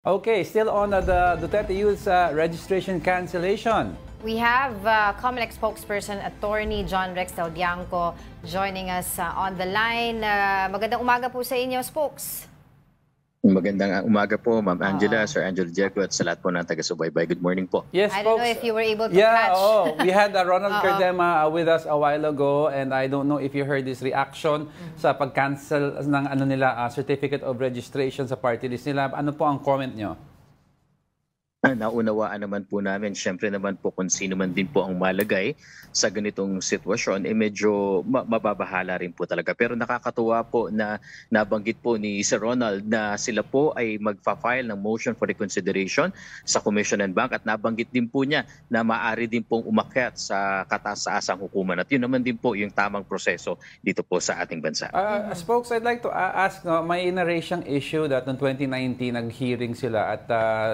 Okay, still on the Duterte Youth registration cancellation. We have COMELEC spokesperson Attorney John Rex Del Bianco joining us on the line. Magandang umaga po sa inyo, spokes. Magandang umaga po, Ma'am Angela, Sir Angelo Diego, at sa lahat po ng taga-subaybay. Good morning po. Yes, I don't know if you were able to catch. Yeah, we had Ronald Cardema with us a while ago, and I don't know if you heard his reaction sa pag-cancel ng certificate of registration sa party list nila. Ano po ang comment nyo? Naunawaan naman po namin, syempre naman po kung sino man din po ang malagay sa ganitong sitwasyon, medyo mababahala rin po talaga. Pero nakakatuwa po na nabanggit po ni Sir Ronald na sila po ay magfa-file ng motion for reconsideration sa Commission and Bank, at nabanggit din po niya na maaari din pong umakyat sa kataas-asang hukuman. At yun naman din po yung tamang proseso dito po sa ating bansa. Spokes, I'd like to ask, may narration issue that noong 2019 nag-hearing sila at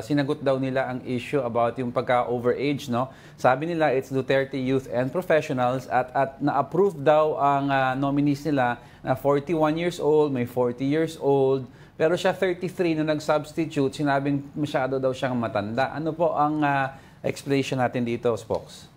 sinagot daw nila ang issue about yung pagka-overage, no? Sabi nila it's Duterte Youth and Professionals at na-approve daw ang nominees nila na 41 years old, may 40 years old, pero siya 33 na nag-substitute, sinabing masyado daw siyang matanda. Ano po ang explanation natin dito, Spokes?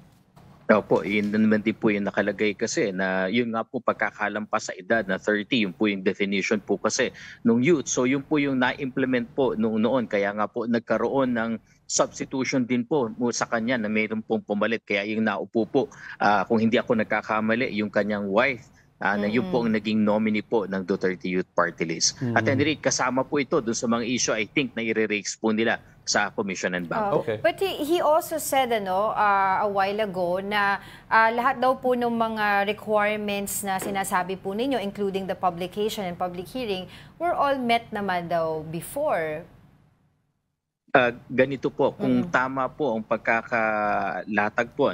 Opo, yun naman din po yung nakalagay kasi na yun nga po pagkakalampas sa edad na 30, yun po yung definition po kasi nung youth. So yun po yung na-implement po noon, kaya nga po nagkaroon ng substitution din po sa kanya na mayroon pong pumalit. Kaya yung naupo po, kung hindi ako nagkakamali, yung kanyang wife, na yun po ang naging nominee po ng Duterte Youth Party List. At any rate, kasama po ito dun sa mga issue, I think, na i-raise po nila sa Commission and Bank. Okay. But he also said a while ago na lahat daw po ng mga requirements na sinasabi po ninyo, including the publication and public hearing, were all met naman daw before. Ganito po, kung tama po ang pagkakalatag po,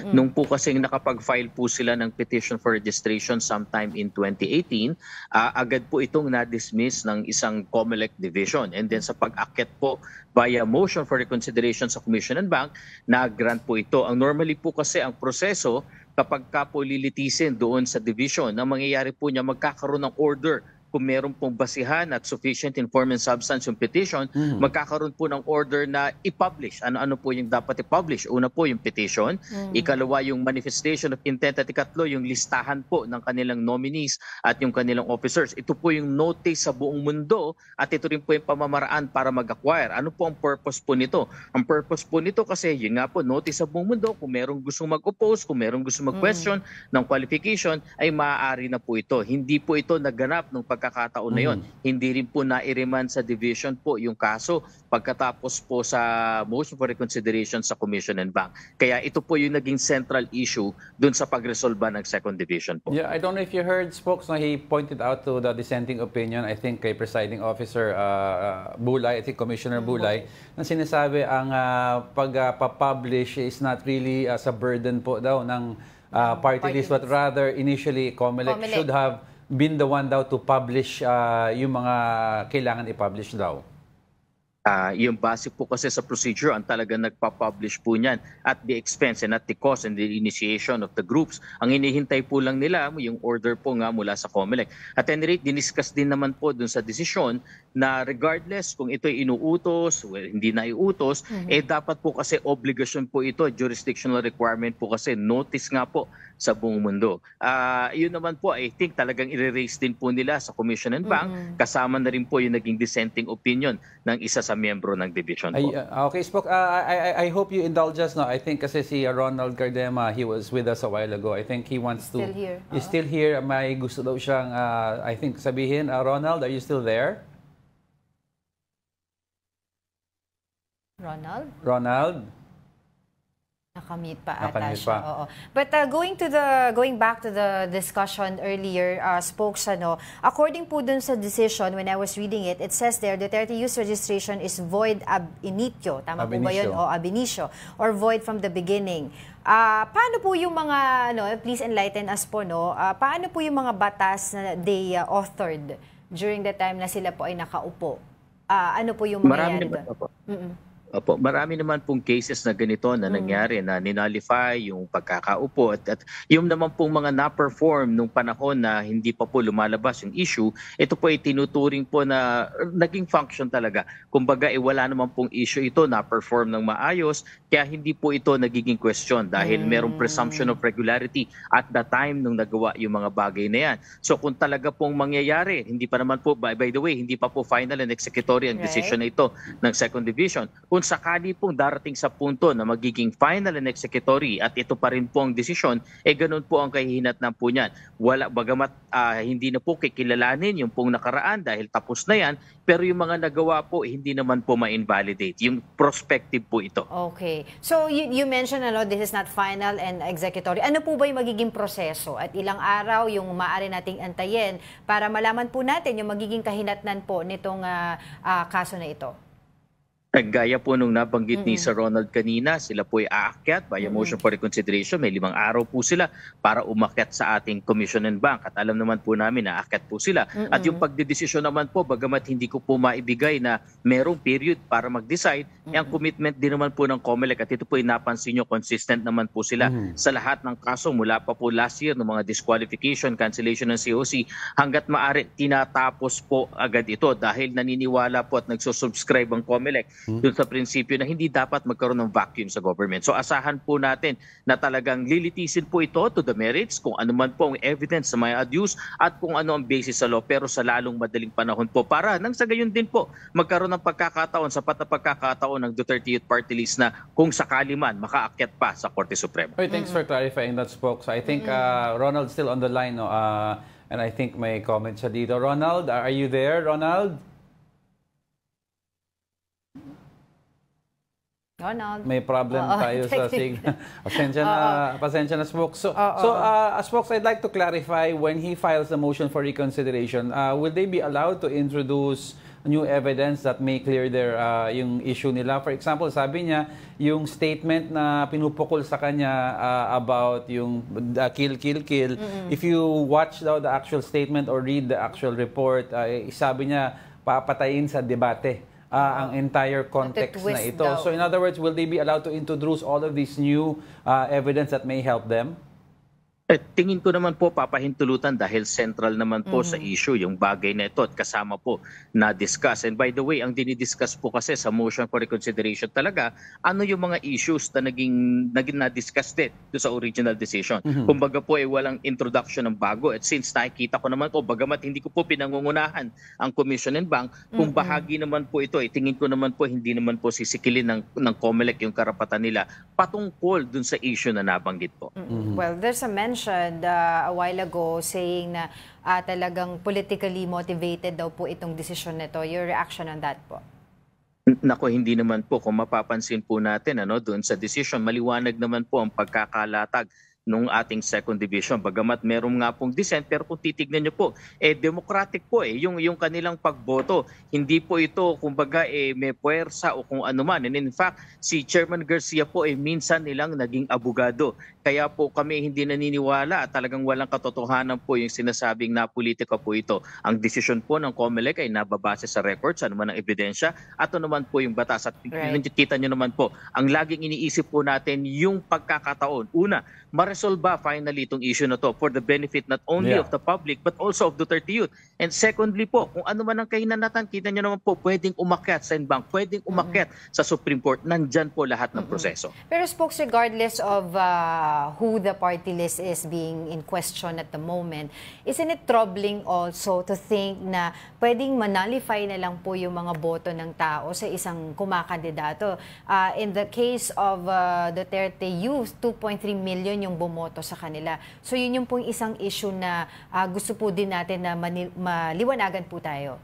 nung po kasi nakapag-file po sila ng petition for registration sometime in 2018, agad po itong na-dismiss ng isang COMELEC division. And then sa pag-akyat po via motion for reconsideration sa Commission and Bank, na-grant po ito. Ang normally po kasi ang proseso, kapag ka po lilitisin doon sa division, ang mangyayari po niya magkakaroon ng order. Kung meron pong basihan at sufficient in form and substance yung petition, magkakaroon po ng order na i-publish. Ano-ano po yung dapat i-publish? Una po yung petition, ikalawa yung manifestation of intent, at ikatlo yung listahan po ng kanilang nominees at yung kanilang officers. Ito po yung notice sa buong mundo at ito rin po yung pamamaraan para mag-acquire. Ano po ang purpose po nito? Ang purpose po nito kasi yun nga po, notice sa buong mundo, kung merong gustong mag-oppose, kung merong gustong mag-question ng qualification, ay maaari na po ito. Hindi po ito naganap ng pagkakataon na yun. Hindi rin po na-remand sa division po yung kaso pagkatapos po sa motion for reconsideration sa Commission and Bank. Kaya ito po yung naging central issue dun sa pagresolba ng second division po. Yeah, I don't know if you heard Spokes, he pointed out to the dissenting opinion, I think kay presiding officer Bulay, I think Commissioner Bulay, na sinasabi ang pag-publish is not really as a burden po daw ng party list, but rather initially COMELEC should have been the one daw to publish yung mga kailangan i-publish daw. Yung base po kasi sa procedure, ang talagang nagpa-publish po niyan at the expense and at the cost and the initiation of the groups. Ang hinihintay po lang nila yung order po nga mula sa COMELEC. At any rate, diniscuss din naman po dun sa desisyon na regardless kung ito'y inuutos, hindi na iutos, dapat po kasi obligasyon po ito, jurisdictional requirement po kasi notice nga po sa buong mundo. Yun naman po, I think talagang i-raise din po nila sa Commission and Bank, kasama na rin po yung naging dissenting opinion ng isa sa miyembro ng division po. Okay, Spock, I hope you indulge us. No? I think kasi si Ronald Cardema, he was with us a while ago. I think he wants to... Still here. He's still here. May gusto daw siyang, I think, sabihin. Ronald, are you still there? Ronald? Ronald? Nakamute pa ata Nakamute siya. pa. Oo. But going back to the discussion earlier, spokes, according po dun sa decision, when I was reading it, it says there, Duterte Youth registration is void ab initio. Tama po ba yun? O ab initio. Or void from the beginning. Paano po yung mga, please enlighten us po, paano po yung mga batas na they authored during the time na sila po ay nakaupo? Ano po yung mangyayari doon? Opo, marami naman pong cases na ganito na nangyari na ninullify yung pagkakaupo at yung naman pong mga na-perform nung panahon na hindi pa po lumalabas yung issue, ito po ay tinuturing po na naging function talaga. Kumbaga, wala naman pong issue ito, na-perform ng maayos, kaya hindi po ito nagiging question dahil merong presumption of regularity at the time nung nagawa yung mga bagay na yan. So kung talaga pong mangyayari, hindi pa naman po, by the way, hindi pa po final and executory ang decision na ito ng Second Division. Kung sakali pong darating sa punto na magiging final and executory at ito pa rin po ang desisyon, ganun po ang kahihinatnan po niyan. Bagamat hindi na po kikilalanin yung pong nakaraan dahil tapos na yan, pero yung mga nagawa po, hindi naman po ma-invalidate. Yung prospective po ito. Okay. So you mentioned this is not final and executory. Ano po ba yung magiging proseso at ilang araw yung maaari nating antayin para malaman po natin yung magiging kahinatnan po nitong kaso na ito? Gaya po nung nabanggit ni Sir Ronald kanina, sila po ay aakyat via motion for reconsideration. May 5 araw po sila para umakyat sa ating Commission and Bank. At alam naman po namin na aakyat po sila. At yung pagdedesisyon naman po, bagamat hindi ko po maibigay na merong period para mag-decide, ang commitment din naman po ng COMELEC at ito po ay napansin nyo, consistent naman po sila sa lahat ng kaso mula pa po last year ng mga disqualification, cancellation ng COC, hanggat maaari tinatapos po agad ito dahil naniniwala po at nagsusubscribe ang COMELEC doon sa prinsipyo na hindi dapat magkaroon ng vacuum sa government. So asahan po natin na talagang lilitisin po ito to the merits, kung ano man po ang evidence sa may abuse at kung ano ang basis sa law, pero sa lalong madaling panahon po para nang sa gayon din po magkaroon ng pagkakataon, sapat na pagkakataon ng Duterte Youth Party List na kung sakali man makaakyat pa sa Korte Suprema. Okay, thanks for clarifying that, Spokes. I think Ronald's still on the line, no? And I think may comment siya dito. Ronald, are you there, Ronald? Ronald. May problem tayo sa signal. Pasensya na, Spokes. So, Spokes, I'd like to clarify, when he files the motion for reconsideration, will they be allowed to introduce new evidence that may clear their yung issue nila? For example, sabi niya, yung statement na pinupukol sa kanya about yung kill. If you watch the actual statement or read the actual report, sabi niya, papatayin sa debate ang entire context na ito. Daw. So in other words, will they be allowed to introduce all of these new evidence that may help them? Tingin ko naman po papahintulutan dahil central naman po sa issue yung bagay na ito at kasama po na-discuss. And by the way, ang dinidiscuss po kasi sa motion for reconsideration talaga, ano yung mga issues na naging na-discuss din sa original decision. Kumbaga po walang introduction ng bago. At since nakikita ko naman po, bagamat hindi ko po pinangungunahan ang Commission and Bank, kung bahagi naman po ito, tingin ko naman po hindi naman po sisikilin ng COMELEC yung karapatan nila patungkol dun sa issue na nabanggit po. Well, there's a mention a while ago saying na talagang politically motivated daw po itong desisyon nito. Your reaction on that po? Nako, hindi naman po. Kung mapapansin po natin doon sa decision, maliwanag naman po ang pagkakalatag nung ating Second Division. Bagamat meron nga pong dissent, pero kung titignan nyo po, democratic po yung kanilang pagboto. Hindi po ito, kumbaga, may puwersa o kung ano man. And in fact, si Chairman Garcia po minsan nilang naging abogado. Kaya po kami hindi naniniwala at talagang walang katotohanan po yung sinasabing na politika po ito. Ang desisyon po ng COMELEC ay nababase sa records, ano man ang ebidensya, at ano naman po yung batas. At kita nyo naman po, ang laging iniisip po natin yung pagkakataon. Una, ma-resolve ba finally itong issue na to for the benefit not only of the public but also of Duterte Youth. And secondly po, kung ano man ang kahinanatan, kita nyo naman po, pwedeng umakyat sa Bank, pwedeng umakyat sa Supreme Court. Nandyan po lahat ng proseso. Pero Spokes, regardless of who the party list is being in question at the moment, isn't it troubling also to think na pwedeng manalify na lang po yung mga boto ng tao sa isang kumakandidato? In the case of Duterte Youth, 2.3 million yung bumoto sa kanila. So yun yung pong isang issue na gusto po din natin na maliwanagan po tayo.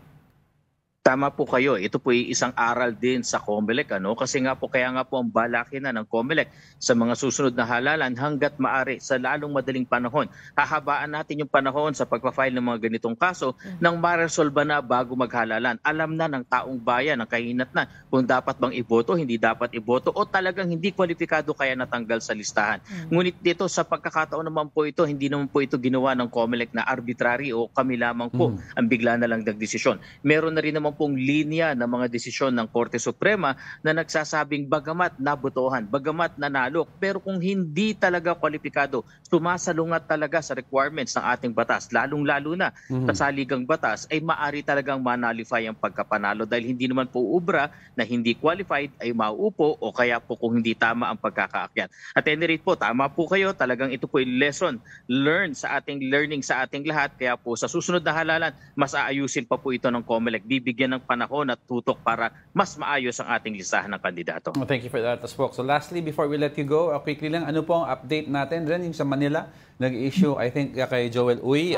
Tama po kayo. Ito po ay isang aral din sa COMELEC. Kasi nga po, kaya nga po ang balakin na ng COMELEC sa mga susunod na halalan hanggat maaari sa lalong madaling panahon. Hahabaan natin yung panahon sa pagpa-file ng mga ganitong kaso nang ma-resolve na bago maghalalan. Alam na ng taong bayan ang kahinatnan kung dapat bang iboto, hindi dapat iboto, o talagang hindi kwalipikado kaya natanggal sa listahan. Ngunit dito sa pagkakataon naman po ito, hindi naman po ito ginawa ng COMELEC na arbitrary o kami lamang po ang bigla na lang nagdesisyon. Meron na rin naman pong linya ng mga desisyon ng Korte Suprema na nagsasabing bagamat nabotohan, bagamat nanalo, pero kung hindi talaga kwalipikado, sumasalungat talaga sa requirements ng ating batas, lalong-lalo na sa saligang batas, ay maari talagang manalify ang pagkapanalo dahil hindi naman po ubra na hindi qualified ay mauupo o kaya po kung hindi tama ang pagkakaakyat. At any rate po, tama po kayo, talagang ito po yung lesson learned sa ating learning sa ating lahat, kaya po sa susunod na halalan, mas aayusin pa po ito ng COMELEC. Bibigyan ng panahon at tutok para mas maayos ang ating listahan ng kandidato. Well, thank you for that, Spok. So lastly, before we let you go, quickly lang, ano po ang update natin rin yung sa Manila? Nag-issue, I think, kay Joel Uy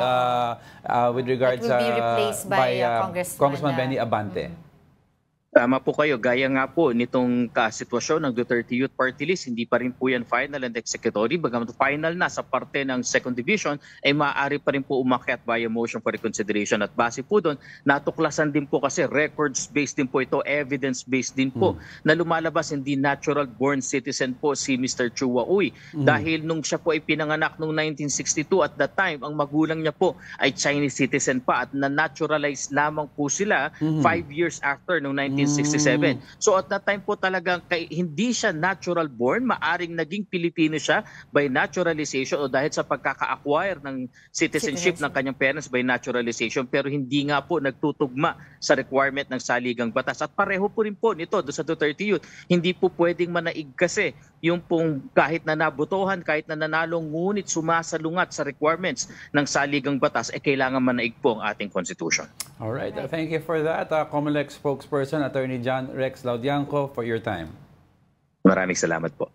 with regards It will be replaced by Congressman Benny Abante. Tama po kayo. Gaya nga po nitong sitwasyon ng Duterte Youth Party List, hindi pa rin po yan final and executory. Bagamat final na sa parte ng second division, ay maaari pa rin po umakyat via motion for reconsideration. At base po doon, natuklasan din po kasi records-based din po ito, evidence-based din po, na lumalabas hindi natural-born citizen po si Mr. Chua Uy. Dahil nung siya po ay pinanganak noong 1962, at that time, ang magulang niya po ay Chinese citizen pa at na-naturalize lamang po sila 5 years after noong 1967. So at that time po talagang hindi siya natural born, maaring naging Pilipino siya by naturalization o dahil sa pagkaka-acquire ng citizenship ng kanyang parents by naturalization, pero hindi nga po nagtutugma sa requirement ng saligang batas. At pareho po rin po nito do sa Duterte Youth, hindi po pwedeng manaig kasi yung pong kahit na nabotohan, kahit na nanalong, ngunit sumasalungat sa requirements ng saligang batas, kailangan manaig po ang ating constitution. Alright, thank you for that, COMELEC spokesperson, Attorney John Rex Laudianco, for your time. Maraming salamat po.